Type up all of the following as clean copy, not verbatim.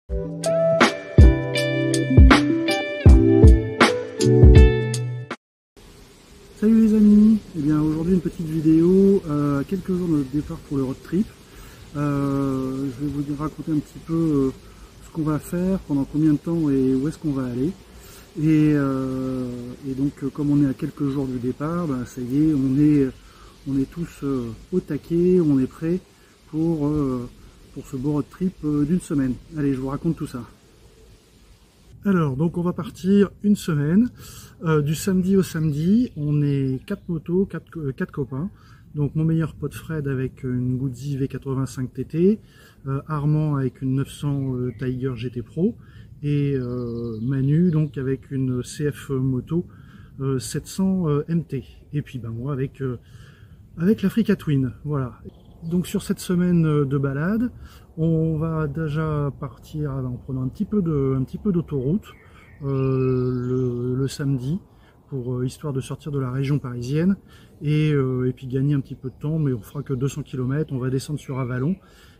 Salut les amis, eh bien aujourd'hui une petite vidéo à quelques jours de notre départ pour le road trip. Je vais vous raconter un petit peu ce qu'on va faire, pendant combien de temps et où est-ce qu'on va aller. Et donc comme on est à quelques jours du départ, ben, ça y est, on est tous au taquet, on est prêts pour ce beau road trip d'une semaine. Allez, je vous raconte tout ça. Alors, donc on va partir une semaine, du samedi au samedi. On est 4 motos, 4 copains. Donc mon meilleur pote Fred avec une Guzzi V85 TT, Armand avec une 900 Tiger GT Pro et Manu donc avec une CF Moto 700 MT. Et puis ben moi avec l'Africa Twin, voilà. Donc sur cette semaine de balade, on va déjà partir en prenant un petit peu d'autoroute le samedi, pour histoire de sortir de la région parisienne et puis gagner un petit peu de temps, mais on fera que 200 km, on va descendre sur Avallon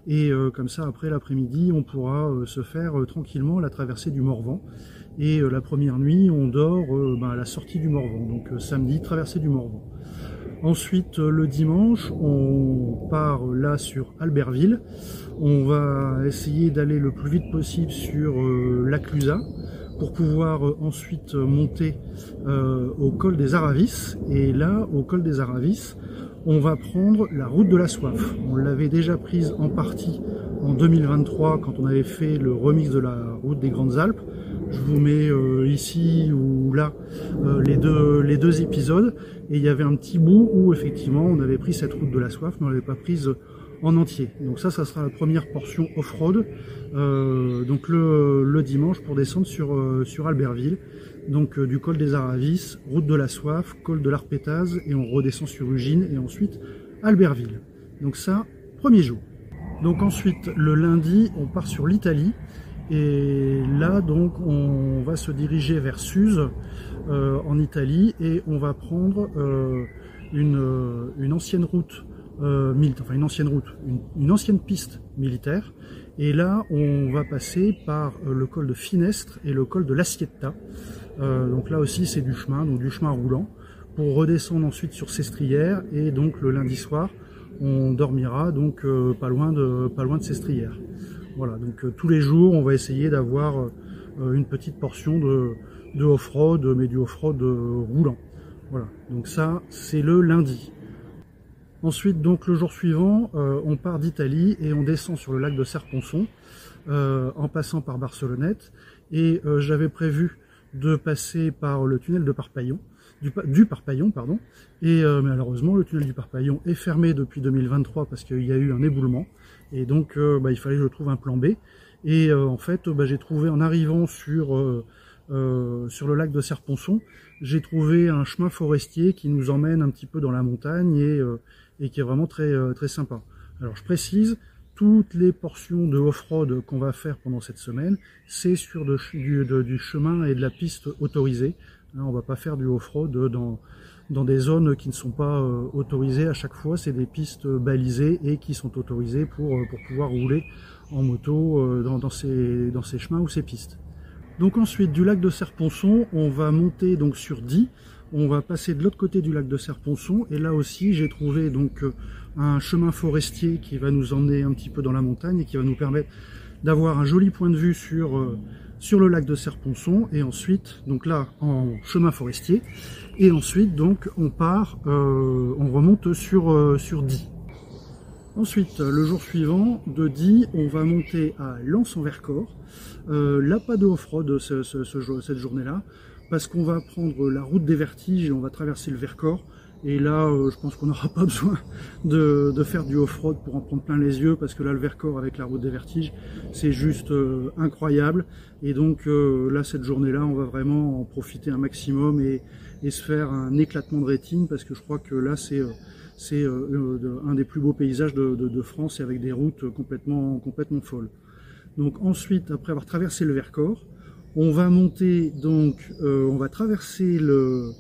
et comme ça après l'après-midi on pourra se faire tranquillement la traversée du Morvan et la première nuit on dort à la sortie du Morvan, donc samedi traversée du Morvan. Ensuite, le dimanche, on part là sur Albertville. On va essayer d'aller le plus vite possible sur l'Aclusat pour pouvoir ensuite monter au col des Aravis. Et là, au col des Aravis, on va prendre la route de la soif. On l'avait déjà prise en partie en 2023 quand on avait fait le remix de la route des Grandes Alpes. Je vous mets ici ou là les deux épisodes, et il y avait un petit bout où effectivement on avait pris cette route de la soif mais on ne l'avait pas prise en entier. Donc ça sera la première portion off-road, donc le dimanche pour descendre sur Albertville, donc du col des Aravis, route de la soif, col de l'Arpétaz, et on redescend sur Ugine et ensuite Albertville. Donc ça, premier jour. Donc ensuite le lundi on part sur l'Italie. Et là donc on va se diriger vers Suse en Italie et on va prendre une ancienne route une ancienne piste militaire, et là on va passer par le col de Finestre et le col de l'Assietta, donc là aussi c'est du chemin, donc du chemin roulant, pour redescendre ensuite sur Sestrières, et donc le lundi soir on dormira donc pas loin de Sestrières. Voilà, donc tous les jours on va essayer d'avoir une petite portion de off-road, mais du off-road roulant. Voilà, donc ça c'est le lundi. Ensuite donc le jour suivant, on part d'Italie et on descend sur le lac de Serponçon en passant par Barcelonnette, et j'avais prévu de passer par le tunnel de Parpaillon, du Parpaillon pardon, et malheureusement le tunnel du Parpaillon est fermé depuis 2023 parce qu'il y a eu un éboulement, et donc il fallait que je trouve un plan B, et en fait j'ai trouvé, en arrivant sur le lac de Serponçon, j'ai trouvé un chemin forestier qui nous emmène un petit peu dans la montagne et qui est vraiment très sympa. Alors je précise, toutes les portions de off-road qu'on va faire pendant cette semaine, c'est sur du chemin et de la piste autorisée. On va pas faire du off-road dans des zones qui ne sont pas autorisées à chaque fois. C'est des pistes balisées et qui sont autorisées pour pouvoir rouler en moto dans ces chemins ou ces pistes. Donc ensuite du lac de Serponçon, on va monter donc sur Die. On va passer de l'autre côté du lac de Serponçon, et là aussi j'ai trouvé donc un chemin forestier qui va nous emmener un petit peu dans la montagne et qui va nous permettre d'avoir un joli point de vue sur le lac de Serponçon. Et ensuite donc là en chemin forestier, et ensuite donc on part, on remonte sur Die. Ensuite, le jour suivant, de Die, on va monter à Lens-en-Vercors. Là, pas de off-road cette journée-là, parce qu'on va prendre la route des Vertiges et on va traverser le Vercors. Et là, je pense qu'on n'aura pas besoin de faire du off-road pour en prendre plein les yeux, parce que là, le Vercors avec la route des Vertiges, c'est juste incroyable. Et donc là, cette journée-là, on va vraiment en profiter un maximum et se faire un éclatement de rétine, parce que je crois que là, c'est un des plus beaux paysages de France, et avec des routes complètement folles. Donc ensuite, après avoir traversé le Vercors, on va monter donc, on va traverser le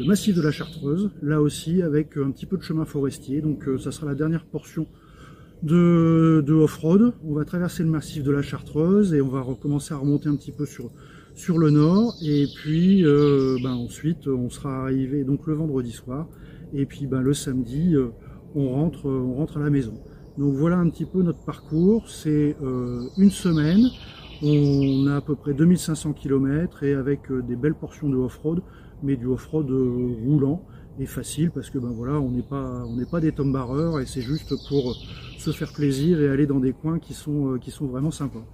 massif de la Chartreuse, là aussi avec un petit peu de chemin forestier. Donc ça sera la dernière portion de off-road. On va traverser le massif de la Chartreuse et on va recommencer à remonter un petit peu sur le nord. Et puis ensuite, on sera arrivé donc le vendredi soir. Et puis le samedi, on rentre à la maison. Donc voilà un petit peu notre parcours. C'est une semaine. On a à peu près 2500 km et avec des belles portions de off-road, mais du off-road roulant et facile parce que voilà, on n'est pas des tombarreurs et c'est juste pour se faire plaisir et aller dans des coins qui sont vraiment sympas.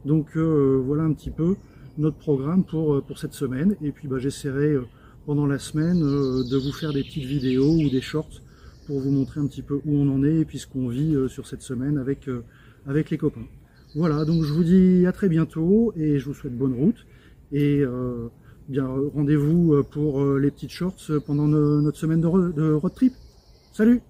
Donc voilà un petit peu notre programme pour cette semaine. Et puis j'essaierai pendant la semaine de vous faire des petites vidéos ou des shorts pour vous montrer un petit peu où on en est et puis ce qu'on vit sur cette semaine avec les copains. Voilà, donc je vous dis à très bientôt et je vous souhaite bonne route. Et rendez-vous pour les petites shorts pendant notre semaine de road trip. Salut!